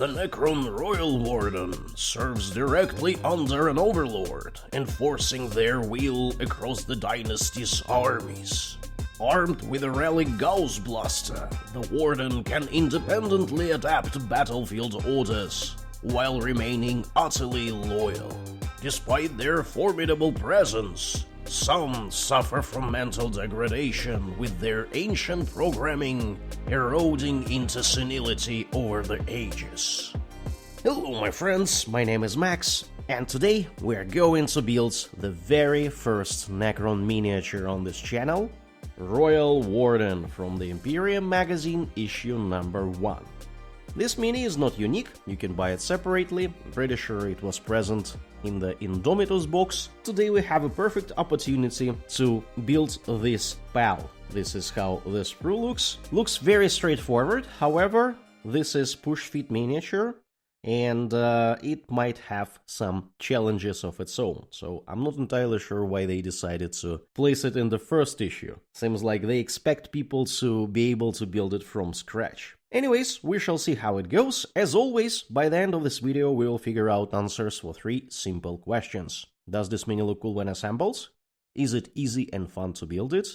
The Necron Royal Warden serves directly under an Overlord, enforcing their will across the dynasty's armies. Armed with a relic Gauss Blaster, the Warden can independently adapt battlefield orders, while remaining utterly loyal. Despite their formidable presence, some suffer from mental degradation, with their ancient programming eroding into senility over the ages. Hello my friends, my name is Max, and today we're going to build the very first Necron miniature on this channel, Royal Warden from the Imperium magazine issue number 1. This mini is not unique, you can buy it separately, I'm pretty sure it was present in the Indomitus box. Today we have a perfect opportunity to build this pal. This is how this sprue looks. Looks very straightforward, however, this is push-fit miniature, and it might have some challenges of its own, so I'm not entirely sure why they decided to place it in the first issue. Seems like they expect people to be able to build it from scratch. Anyways, we shall see how it goes. As always, by the end of this video we will figure out answers for 3 simple questions. Does this mini look cool when assembled? Is it easy and fun to build it?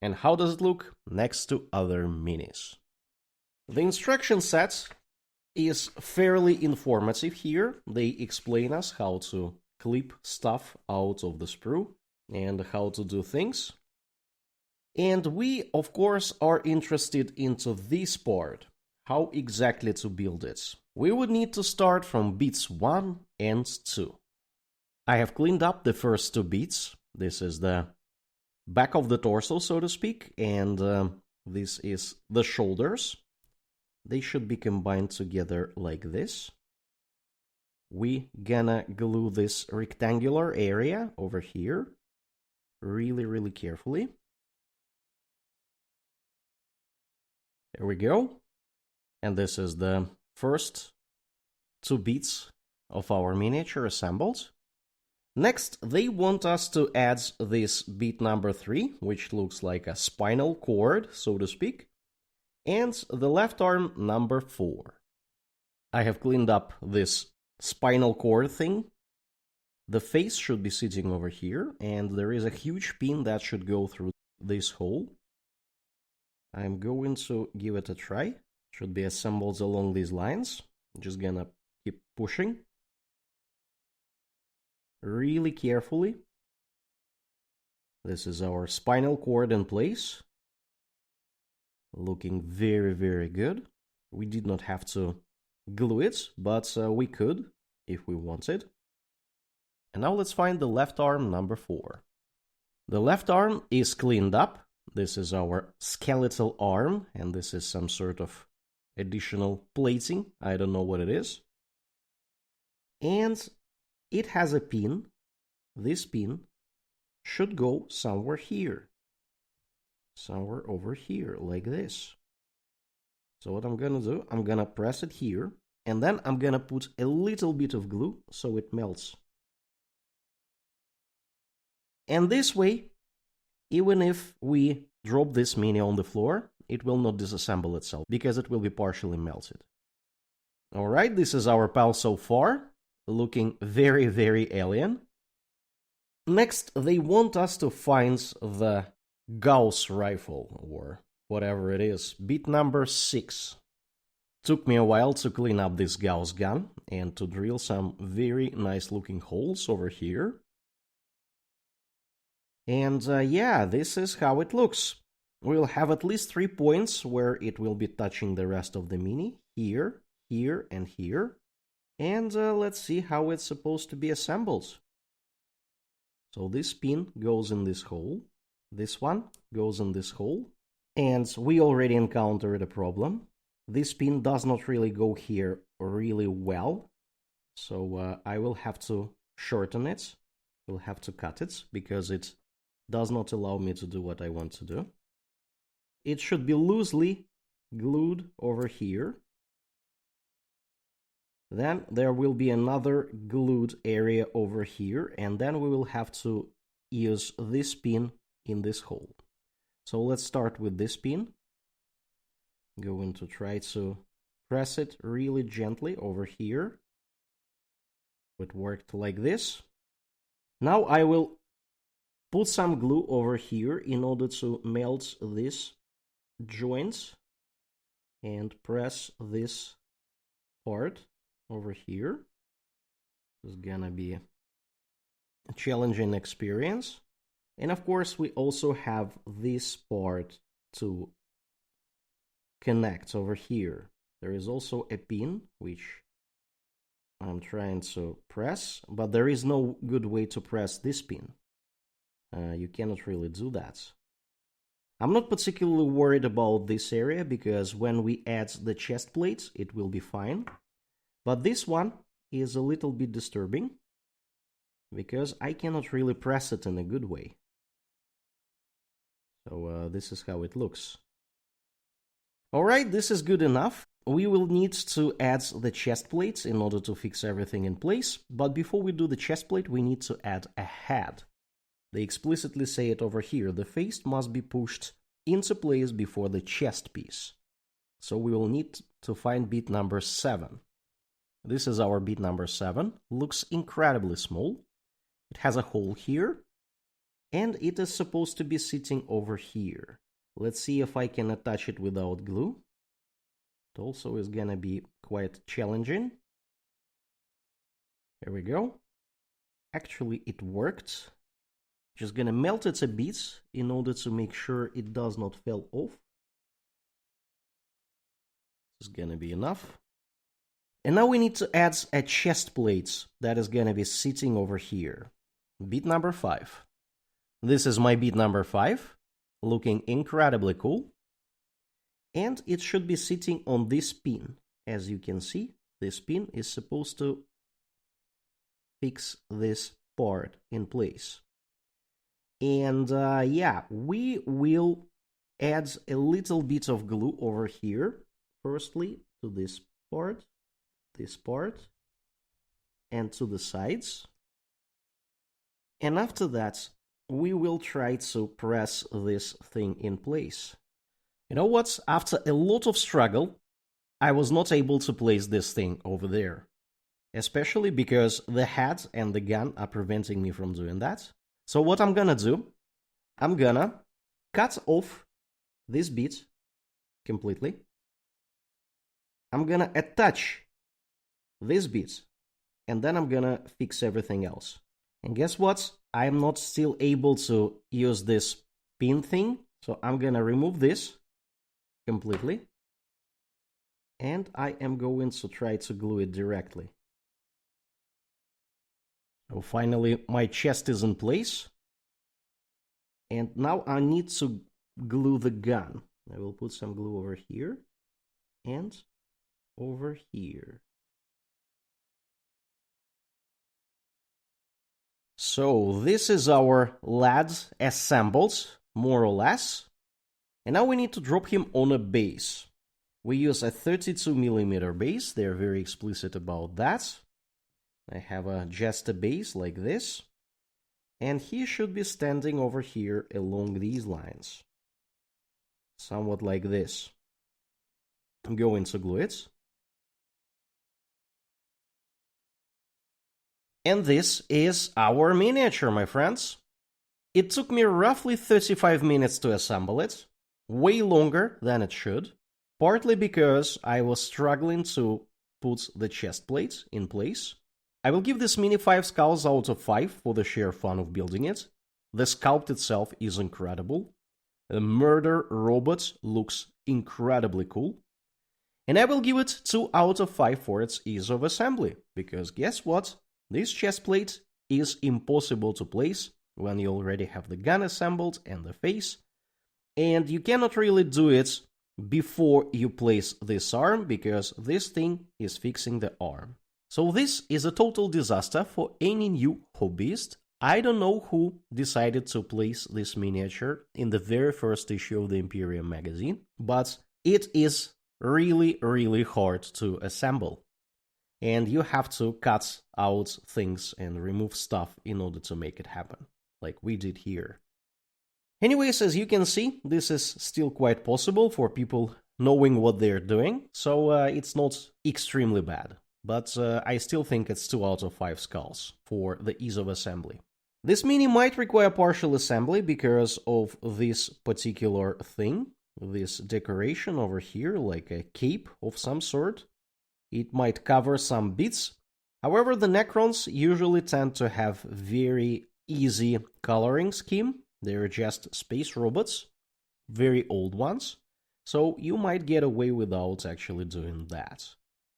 And how does it look next to other minis? The instruction set is fairly informative here. They explain us how to clip stuff out of the sprue and how to do things. And we, of course, are interested into this part. How exactly to build it. We would need to start from bits 1 and 2. I have cleaned up the first 2 bits. This is the back of the torso, so to speak, and this is the shoulders. They should be combined together like this. We gonna glue this rectangular area over here really carefully. There we go. And this is the first 2 bits of our miniature assembled. Next, they want us to add this bit number 3, which looks like a spinal cord, so to speak, and the left arm number 4. I have cleaned up this spinal cord thing. The face should be sitting over here, and there is a huge pin that should go through this hole. I'm going to give it a try. Should be assembled along these lines. I'm just gonna keep pushing. Really carefully. This is our spinal cord in place. Looking very good. We did not have to glue it, but we could if we wanted. And now let's find the left arm number 4. The left arm is cleaned up. This is our skeletal arm, and this is some sort of additional plating. I don't know what it is. And it has a pin. This pin should go somewhere here. Somewhere over here, like this. So what I'm gonna do, I'm gonna press it here, and then I'm gonna put a little bit of glue so it melts. And this way, even if we drop this mini on the floor, it will not disassemble itself, because it will be partially melted. Alright, this is our pal so far, looking very alien. Next, they want us to find the Gauss rifle, or whatever it is, bit number 6. Took me a while to clean up this Gauss gun, and to drill some very nice looking holes over here. And yeah, this is how it looks. We'll have at least 3 points where it will be touching the rest of the mini. Here, here, and here. And let's see how it's supposed to be assembled. So this pin goes in this hole. This one goes in this hole. And we already encountered a problem. This pin does not really go here really well. So I will have to shorten it. We'll have to cut it because it does not allow me to do what I want to do. It should be loosely glued over here. Then there will be another glued area over here, and then we will have to use this pin in this hole. So let's start with this pin. Going to try to press it really gently over here. It worked like this. Now I will put some glue over here in order to melt this joint and press this part over here. This is gonna be a challenging experience. And of course, we also have this part to connect over here. There is also a pin which I'm trying to press, but there is no good way to press this pin. You cannot really do that. I'm not particularly worried about this area because when we add the chest plates, it will be fine. But this one is a little bit disturbing because I cannot really press it in a good way. So this is how it looks. Alright, this is good enough. We will need to add the chest plates in order to fix everything in place. But before we do the chest plate, we need to add a head. They explicitly say it over here. The face must be pushed into place before the chest piece. So we will need to find bit number 7. This is our bit number 7. Looks incredibly small. It has a hole here. And it is supposed to be sitting over here. Let's see if I can attach it without glue. It also is gonna be quite challenging. Here we go. Actually, it worked. Just gonna melt it a bit in order to make sure it does not fall off. This is gonna be enough. And now we need to add a chest plate that is gonna be sitting over here. Bit number 5. This is my bit number 5, looking incredibly cool. And it should be sitting on this pin. As you can see, this pin is supposed to fix this part in place. And yeah, we will add a little bit of glue over here. Firstly, to this part, and to the sides. And after that, we will try to press this thing in place. You know what? After a lot of struggle, I was not able to place this thing over there. Especially because the head and the gun are preventing me from doing that. So what I'm gonna do, I'm gonna cut off this bit completely. I'm gonna attach this bit, and then I'm gonna fix everything else. And guess what? I'm not still able to use this pin thing, so I'm gonna remove this completely. And I am going to try to glue it directly. So finally, my chest is in place. And now I need to glue the gun. I will put some glue over here and over here. So this is our lad assembled, more or less. And now we need to drop him on a base. We use a 32mm base. They're very explicit about that. I have just a base like this. And he should be standing over here along these lines. Somewhat like this. I'm going to glue it. And this is our miniature, my friends. It took me roughly 35 minutes to assemble it. Way longer than it should. Partly because I was struggling to put the chest plate in place. I will give this mini 5 skulls out of 5 for the sheer fun of building it. The sculpt itself is incredible. The murder robot looks incredibly cool. And I will give it 2 out of 5 for its ease of assembly. Because guess what? This chest plate is impossible to place when you already have the gun assembled and the face. And you cannot really do it before you place this arm, because this thing is fixing the arm. So this is a total disaster for any new hobbyist. I don't know who decided to place this miniature in the very first issue of the Imperium magazine, but it is really, really hard to assemble. And you have to cut out things and remove stuff in order to make it happen, like we did here. Anyways, as you can see, this is still quite possible for people knowing what they're doing, so it's not extremely bad. But I still think it's 2 out of 5 skulls for the ease of assembly. This mini might require partial assembly because of this particular thing, this decoration over here, like a cape of some sort. It might cover some bits. However, the Necrons usually tend to have very easy coloring scheme. They're just space robots, very old ones, so you might get away without actually doing that.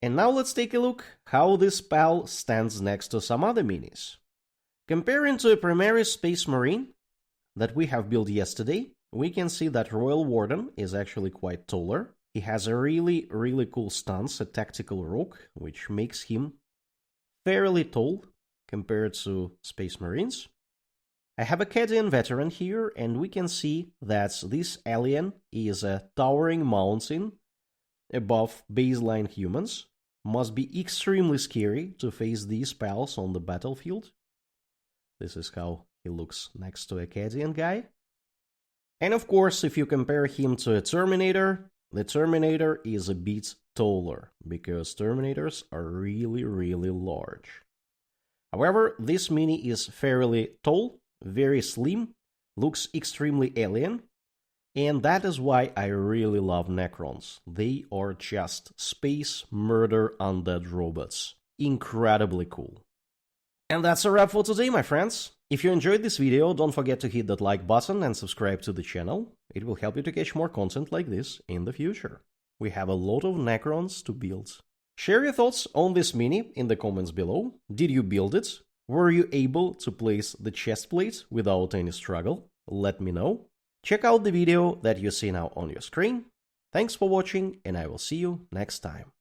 And now let's take a look how this pal stands next to some other minis. Comparing to a Primaris Space Marine that we have built yesterday, we can see that Royal Warden is actually quite taller. He has a really cool stance, a tactical rogue, which makes him fairly tall compared to Space Marines. I have a Cadian veteran here, and we can see that this alien is a towering mountain above baseline humans. Must be extremely scary to face these pals on the battlefield. This is how he looks next to a Cadian guy. And of course, if you compare him to a Terminator, the Terminator is a bit taller, because Terminators are really large. However, this mini is fairly tall, very slim, looks extremely alien, and that is why I really love Necrons. They are just space murder undead robots. Incredibly cool. And that's a wrap for today, my friends. If you enjoyed this video, don't forget to hit that like button and subscribe to the channel. It will help you to catch more content like this in the future. We have a lot of Necrons to build. Share your thoughts on this mini in the comments below. Did you build it? Were you able to place the chest plate without any struggle? Let me know. Check out the video that you see now on your screen. Thanks for watching, and I will see you next time.